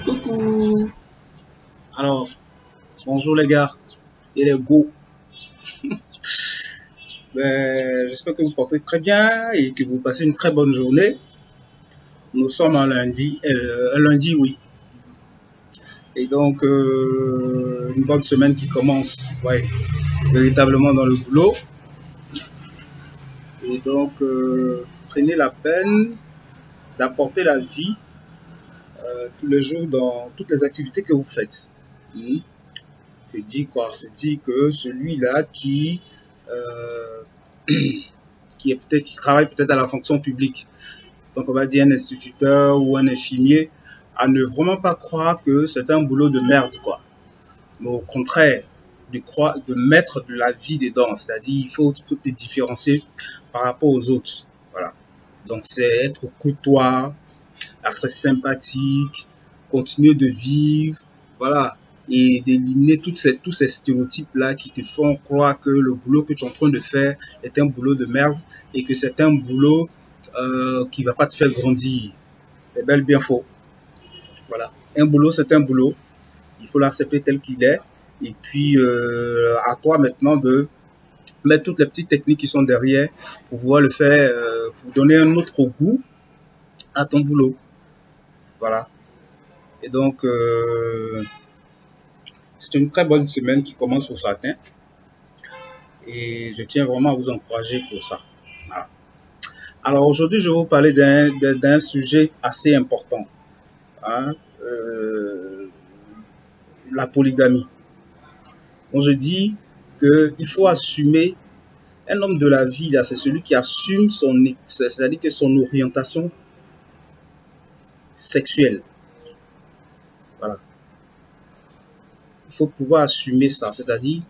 Coucou. Alors, bonjour les gars et les go. J'espère que vous portez très bien et que vous passez une très bonne journée. Nous sommes un lundi, oui. Et donc, une bonne semaine qui commence, ouais, véritablement dans le boulot. Et donc, prenez la peine d'apporter la vie tous les jours dans toutes les activités que vous faites. Hmm. C'est dit quoi? C'est dit que celui-là euh, qui travaille peut-être à la fonction publique, donc on va dire un instituteur ou un infirmier, à ne vraiment pas croire que c'est un boulot de merde, quoi. Mais au contraire, de mettre de la vie dedans, c'est-à-dire il faut te différencier par rapport aux autres. Voilà. Donc c'est être courtois, être sympathique, continuer de vivre, voilà, et d'éliminer tous ces stéréotypes-là qui te font croire que le boulot que tu es en train de faire est un boulot de merde et que c'est un boulot qui va pas te faire grandir. C'est bel bien faux. Voilà. Un boulot, c'est un boulot. Il faut l'accepter tel qu'il est. Et puis, à toi maintenant de mettre toutes les petites techniques qui sont derrière pour pouvoir le faire, pour donner un autre goût à ton boulot. Voilà. Et donc, c'est une très bonne semaine qui commence pour certains. Et je tiens vraiment à vous encourager pour ça. Voilà. Alors aujourd'hui, je vais vous parler d'un sujet assez important. Hein, euh, la polygamie. Donc je dis qu'il faut assumer, un homme de la vie, c'est celui qui assume c'est-à-dire que son orientation sexuelle. Voilà. Il faut pouvoir assumer ça, c'est-à-dire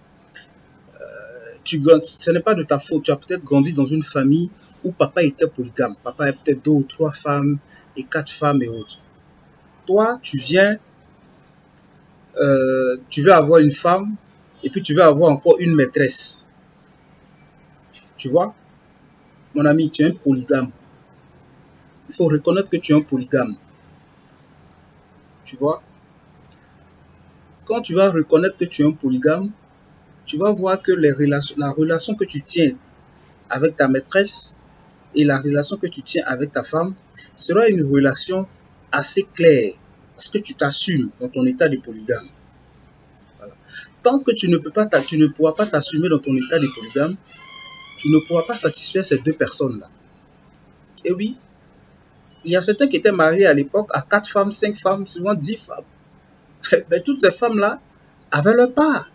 ce n'est pas de ta faute. Tu as peut-être grandi dans une famille où papa était polygame. Papa avait peut-être 2 ou 3 femmes et 4 femmes et autres. Toi, tu veux avoir une femme et puis tu veux avoir encore une maîtresse. Tu vois, mon ami, tu es un polygame. Il faut reconnaître que tu es un polygame. Tu vois, quand tu vas reconnaître que tu es un polygame, tu vas voir que la relation que tu tiens avec ta maîtresse et la relation que tu tiens avec ta femme sera une relation assez claire parce que tu t'assumes dans ton état de polygame. Voilà. Tant que tu ne pourras pas t'assumer dans ton état de polygame, tu ne pourras pas satisfaire ces 2 personnes-là. Et oui, il y a certains qui étaient mariés à l'époque à 4 femmes, 5 femmes, souvent 10 femmes. Mais toutes ces femmes-là avaient leur part.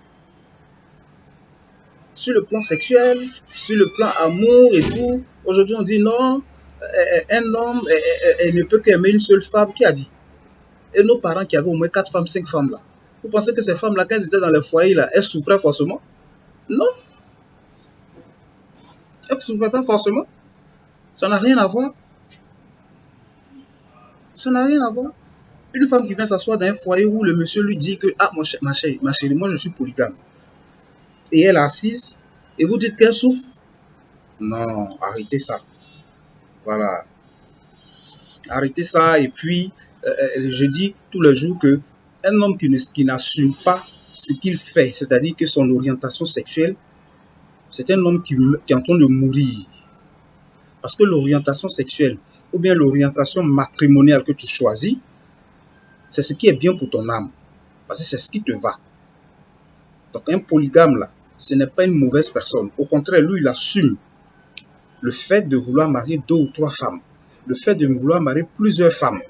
Sur le plan sexuel, sur le plan amour et tout. Aujourd'hui, on dit non, un homme ne peut qu'aimer une seule femme. Qui a dit? Et nos parents qui avaient au moins 4 femmes, 5 femmes là. Vous pensez que ces femmes-là, quand elles étaient dans le foyer là, elles souffraient forcément? Non, elles ne souffraient pas forcément. Ça n'a rien à voir. Ça n'a rien à voir. Une femme qui vient s'asseoir dans un foyer où le monsieur lui dit que ah ma chérie, moi je suis polygame. Et elle est assise et vous dites qu'elle souffre. Non, arrêtez ça. Voilà. Arrêtez ça et puis je dis tous les jours que un homme qui n'assume pas ce qu'il fait, c'est-à-dire que son orientation sexuelle, c'est un homme qui est en train de mourir. Parce que l'orientation sexuelle ou bien l'orientation matrimoniale que tu choisis, c'est ce qui est bien pour ton âme. Parce que c'est ce qui te va. Donc un polygame là, ce n'est pas une mauvaise personne. Au contraire, lui, il assume le fait de vouloir marier 2 ou 3 femmes. Le fait de vouloir marier plusieurs femmes.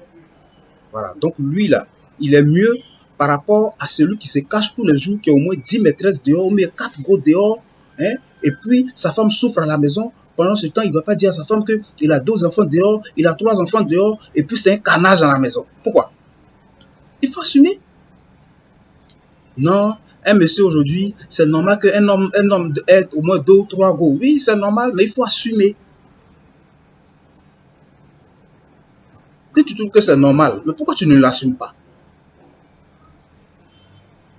Voilà. Donc lui là, il est mieux par rapport à celui qui se cache tous les jours, qui a au moins 10 maîtresses dehors, mais 4 gros dehors, hein, et puis sa femme souffre à la maison. Pendant ce temps, il ne va pas dire à sa femme qu'il a 2 enfants dehors, il a 3 enfants dehors, et puis c'est un carnage à la maison. Pourquoi? Il faut assumer. Non, un monsieur aujourd'hui, c'est normal un homme ait au moins 2 ou 3 go. Oui, c'est normal, mais il faut assumer. Si tu trouves que c'est normal, mais pourquoi tu ne l'assumes pas?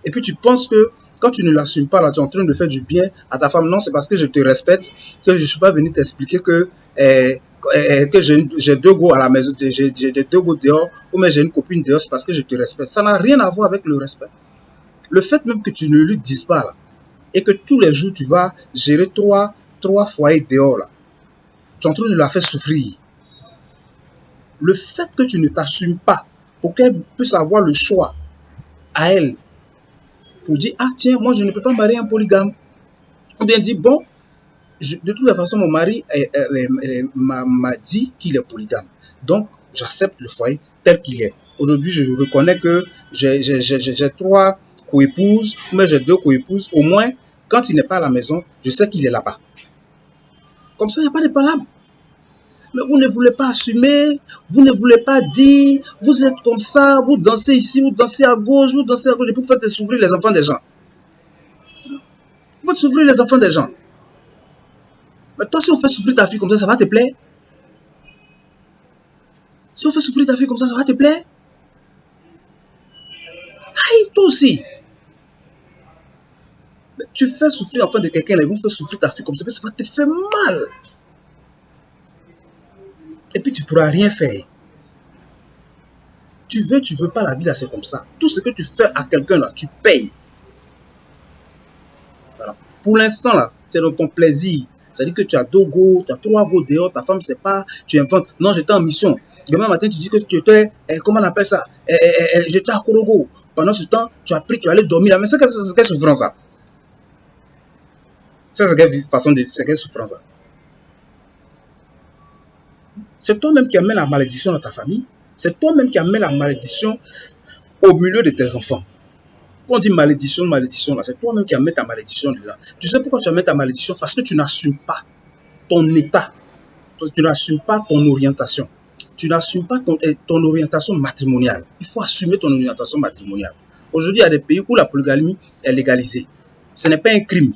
Et puis tu penses que Quand tu ne l'assumes pas, là, tu es en train de faire du bien à ta femme. Non, c'est parce que je te respecte que je ne suis pas venu t'expliquer que j'ai deux go à la maison, j'ai deux go dehors, ou mais j'ai une copine dehors, c'est parce que je te respecte. Ça n'a rien à voir avec le respect. Le fait même que tu ne lui dises pas, là, et que tous les jours, tu vas gérer trois foyers dehors, là, tu es en train de la faire souffrir. Le fait que tu ne t'assumes pas pour qu'elle puisse avoir le choix à elle, pour dire, ah tiens, moi je ne peux pas marier un polygame. Ou bien dire, bon, de toute façon, mon mari m'a dit qu'il est polygame. Donc, j'accepte le foyer tel qu'il est. Aujourd'hui, je reconnais que j'ai trois coépouses, mais j'ai deux coépouses. Au moins, quand il n'est pas à la maison, je sais qu'il est là-bas. Comme ça, il n'y a pas de palabre. Mais vous ne voulez pas assumer, vous ne voulez pas dire, vous êtes comme ça, vous dansez ici, vous dansez à gauche, et vous faites souffrir les enfants des gens. Vous faites souffrir les enfants des gens. Mais toi, si on fait souffrir ta fille comme ça va te plaire? Si on fait souffrir ta fille comme ça va te plaire? Aïe, toi aussi. Mais tu fais souffrir l'enfant de quelqu'un, et vous faites souffrir ta fille comme ça va te faire mal. Et puis tu ne pourras rien faire. Tu veux pas, la vie là, c'est comme ça. Tout ce que tu fais à quelqu'un là, tu payes. Voilà. Pour l'instant là, c'est dans ton plaisir. C'est-à-dire que tu as deux go, tu as trois go dehors, ta femme sait pas, tu inventes. Non, j'étais en mission. Demain matin, tu dis que tu étais, comment on appelle ça, j'étais à Korogo. Pendant ce temps, tu as pris, tu allais dormir là. Mais c'est quelle souffrance ça? C'est quelle souffrance ça? C'est toi-même qui amènes la malédiction dans ta famille. C'est toi-même qui amènes la malédiction au milieu de tes enfants. Quand on dit malédiction, là, c'est toi-même qui amènes ta malédiction là. Tu sais pourquoi tu amènes ta malédiction? Parce que tu n'assumes pas ton état. Tu n'assumes pas ton orientation. Tu n'assumes pas ton orientation matrimoniale. Il faut assumer ton orientation matrimoniale. Aujourd'hui, il y a des pays où la polygamie est légalisée. Ce n'est pas un crime.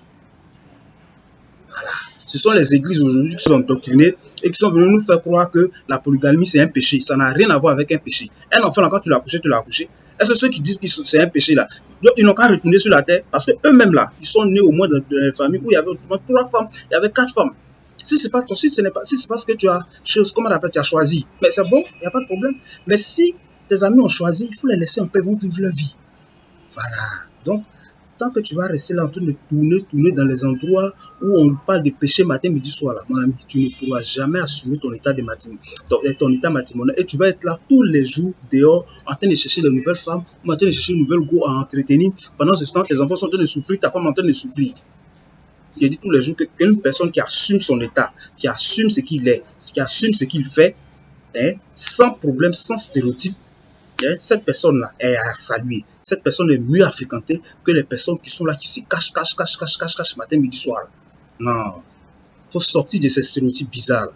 Voilà. Ce sont les églises aujourd'hui qui sont endoctrinées et qui sont venues nous faire croire que la polygamie c'est un péché. Ça n'a rien à voir avec un péché. Un enfant, là, quand tu l'as accouché, tu l'as accouché. Est-ce que ceux qui disent que c'est un péché là, ils n'ont qu'à retourner sur la terre parce qu'eux-mêmes là, ils sont nés au moins dans une famille où il y avait trois femmes, il y avait quatre femmes. Si c'est pas ce que tu as, comment on appelle, tu as choisi, mais c'est bon, il n'y a pas de problème. Mais si tes amis ont choisi, il faut les laisser en paix, ils vont vivre leur vie. Voilà. Donc, tant que tu vas rester là en train de tourner dans les endroits où on parle de péché matin, midi, soir, là, mon ami, tu ne pourras jamais assumer ton état matrimonial. Et tu vas être là tous les jours dehors en train de chercher de nouvelles femmes, en train de chercher de nouvelles go à entretenir. Pendant ce temps, tes enfants sont en train de souffrir, ta femme est en train de souffrir. Il dit tous les jours qu'une personne qui assume son état, qui assume ce qu'il est, qui assume ce qu'il fait, sans problème, sans stéréotype, cette personne-là est à saluer. Cette personne est mieux à fréquenter que les personnes qui sont là, qui se cachent matin, midi, soir. Non. Il faut sortir de ces stéréotypes bizarres.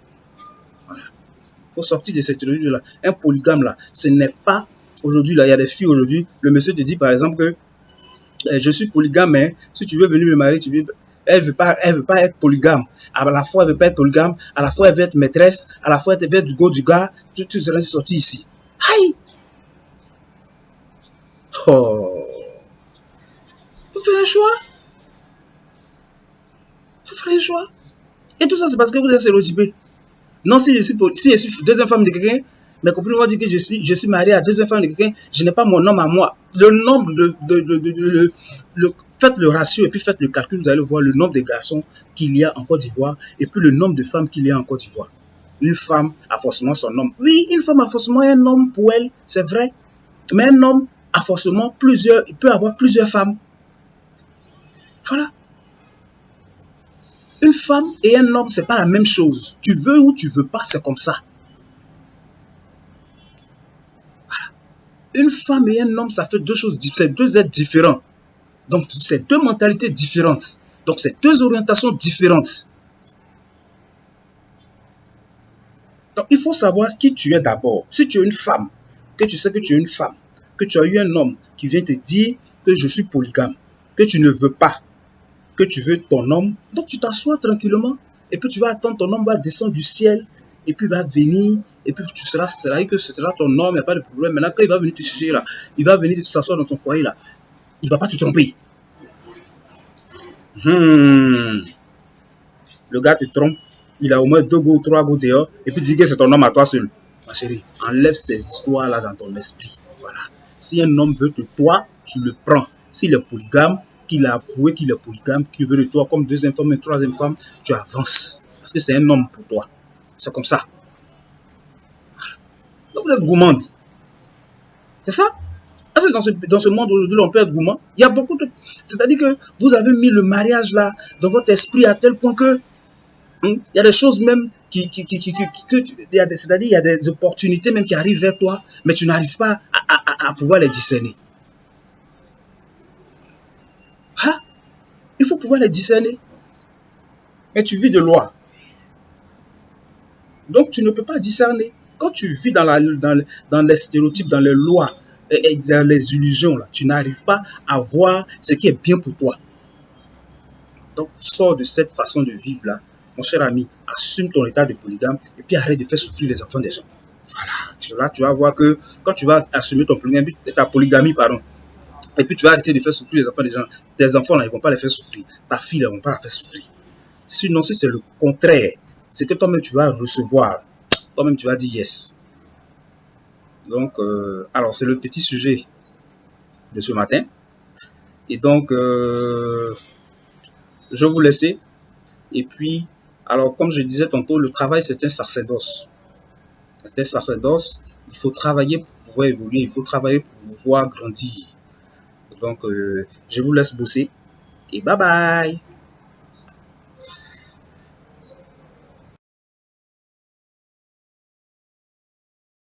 Voilà. Il faut sortir de ces stéréotypes-là. Un polygame, là, ce n'est pas... Aujourd'hui, là, il y a des filles aujourd'hui, le monsieur te dit, par exemple, que je suis polygame, mais si tu veux venir me marier, elle veut pas être polygame. À la fois, elle veut pas être polygame. À la fois, elle veut être maîtresse. À la fois, elle veut être du go du gars. Tu seras sorti ici. Aïe! Oh! Faut faire un choix. Faut faire un choix. Et tout ça, c'est parce que vous êtes stéréotypé. Non, si je suis deuxième femme de quelqu'un, mes copines vont dire que je suis marié à deuxième femme de quelqu'un, je n'ai pas mon nom à moi. Le nombre faites le ratio et puis faites le calcul, vous allez voir le nombre de garçons qu'il y a en Côte d'Ivoire et puis le nombre de femmes qu'il y a en Côte d'Ivoire. Une femme a forcément son homme. Oui, une femme a forcément un homme pour elle, c'est vrai. Mais un homme a forcément il peut avoir plusieurs femmes. Voilà. Une femme et un homme, c'est pas la même chose. Tu veux ou tu veux pas, c'est comme ça. Voilà. Une femme et un homme, ça fait deux choses, c'est deux êtres différents. Donc, c'est deux mentalités différentes. Donc, c'est deux orientations différentes. Donc, il faut savoir qui tu es d'abord. Si tu es une femme, que tu sais que tu es une femme, que tu as eu un homme qui vient te dire que je suis polygame, que tu ne veux pas, que tu veux ton homme, donc tu t'assois tranquillement et puis tu vas attendre ton homme va descendre du ciel et puis il va venir et puis tu seras, c'est là que ce sera ton homme, il n'y a pas de problème. Maintenant, quand il va venir te chercher là, il va venir s'asseoir dans ton foyer là, il ne va pas te tromper. Le gars te trompe, il a au moins 2 go, 3 go dehors, et puis dit que c'est ton homme à toi seul. Ma chérie, enlève ces histoires-là dans ton esprit. Voilà. Si un homme veut de toi, tu le prends. S'il est polygame, qu'il a avoué qu'il est polygame, qu'il veut de toi comme deuxième femme, une troisième femme, tu avances. Parce que c'est un homme pour toi. C'est comme ça. Donc vous êtes gourmande. C'est ça? Parce que dans ce monde aujourd'hui, on peut être gourmand. Il y a beaucoup de... C'est-à-dire que vous avez mis le mariage là dans votre esprit à tel point que il y a des choses même c'est-à-dire il y a des opportunités même qui arrivent vers toi, mais tu n'arrives pas à pouvoir les discerner. Ah, il faut pouvoir les discerner. Mais tu vis de loi. Donc tu ne peux pas discerner. Quand tu vis dans les stéréotypes, dans les lois, et dans les illusions, là, tu n'arrives pas à voir ce qui est bien pour toi. Donc sors de cette façon de vivre là, mon cher ami, assume ton état de polygame et puis arrête de faire souffrir les enfants des gens. Voilà, là tu vas voir que quand tu vas assumer ta polygamie, pardon, et puis tu vas arrêter de faire souffrir les enfants des gens, tes enfants là, ils ne vont pas les faire souffrir, ta fille là, ils ne vont pas la faire souffrir. Sinon, si c'est le contraire, c'est que toi-même tu vas recevoir, toi-même tu vas dire yes. Donc, alors c'est le petit sujet de ce matin. Et donc, je vous laisse. Et puis, alors comme je disais tantôt, le travail c'est un sacerdoce. C'est un sacerdoce. Il faut travailler pour pouvoir évoluer, il faut travailler pour pouvoir grandir. Donc, je vous laisse bosser et bye bye.